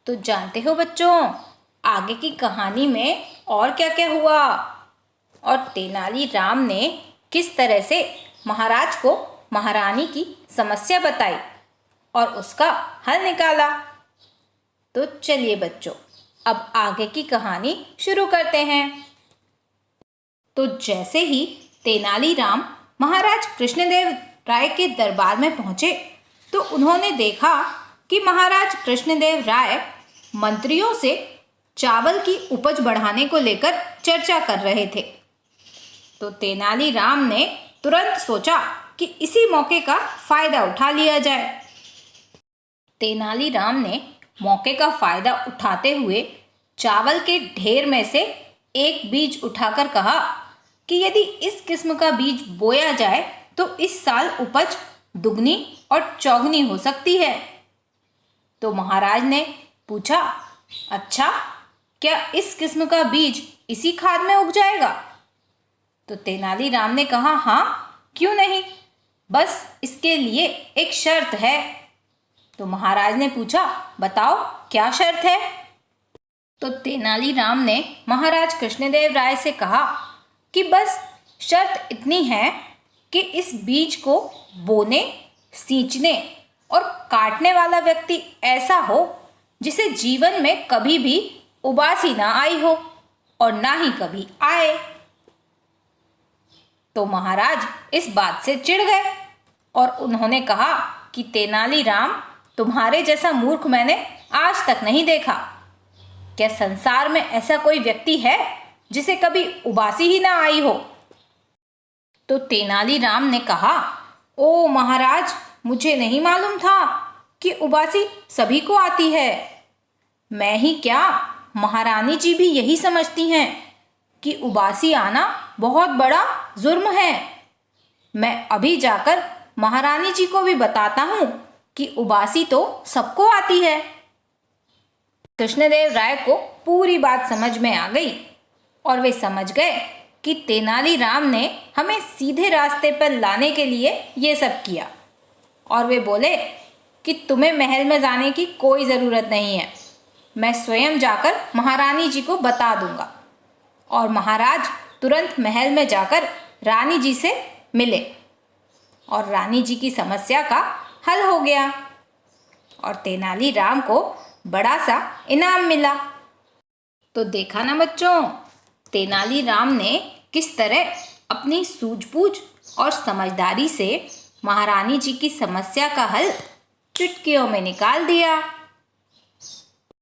तो जानते हो बच्चों, आगे की कहानी में और क्या क्या हुआ और तेनालीराम ने किस तरह से महाराज को महारानी की समस्या बताई और उसका हल निकाला। तो चलिए बच्चों, अब आगे की कहानी शुरू करते हैं। तो जैसे ही तेनालीराम महाराज कृष्णदेव राय के दरबार में पहुंचे तो उन्होंने देखा कि महाराज कृष्णदेव राय मंत्रियों से चावल की उपज बढ़ाने को लेकर चर्चा कर रहे थे। तो तेनालीराम ने तुरंत सोचा कि इसी मौके का फायदा उठा लिया जाए। तेनालीराम ने मौके का फायदा उठाते हुए चावल के ढेर में से एक बीज उठाकर कहा कि यदि इस किस्म का बीज बोया जाए तो इस साल उपज दुगनी और चौगनी हो सकती है। तो महाराज ने पूछा, अच्छा, क्या इस किस्म का बीज इसी खाद में उग जाएगा? तो तेनालीराम ने कहा, हाँ, क्यों नहीं, बस इसके लिए एक शर्त है। तो महाराज ने पूछा, बताओ क्या शर्त है? तो तेनालीराम ने महाराज कृष्णदेव राय से कहा कि बस शर्त इतनी है कि इस बीज को बोने, सींचने और काटने वाला व्यक्ति ऐसा हो जिसे जीवन में कभी भी उबासी ना आई हो और ना ही कभी आए। तो महाराज इस बात से चिढ़ गए और उन्होंने कहा कि तेनालीराम, तुम्हारे जैसा मूर्ख मैंने आज तक नहीं देखा। क्या संसार में ऐसा कोई व्यक्ति है जिसे कभी उबासी ही ना आई हो? तो तेनालीराम ने कहा, ओ महाराज, मुझे नहीं मालूम था कि उबासी सभी को आती है। मैं ही क्या, महारानी जी भी यही समझती हैं कि उबासी आना बहुत बड़ा जुर्म है। मैं अभी जाकर महारानी जी को भी बताता हूँ कि उबासी तो सबको आती है। कृष्णदेव राय को पूरी बात समझ में आ गई और वे समझ गए कि तेनालीराम ने हमें सीधे रास्ते पर लाने के लिए ये सब किया। और वे बोले कि तुम्हें महल में जाने की कोई ज़रूरत नहीं है, मैं स्वयं जाकर महारानी जी को बता दूंगा। और महाराज तुरंत महल में जाकर रानी जी से मिले और रानी जी की समस्या का हल हो गया और तेनालीराम को बड़ा सा इनाम मिला। तो देखा ना बच्चों, तेनालीराम ने किस तरह अपनी सूझबूझ और समझदारी से महारानी जी की समस्या का हल चुटकियों में निकाल दिया।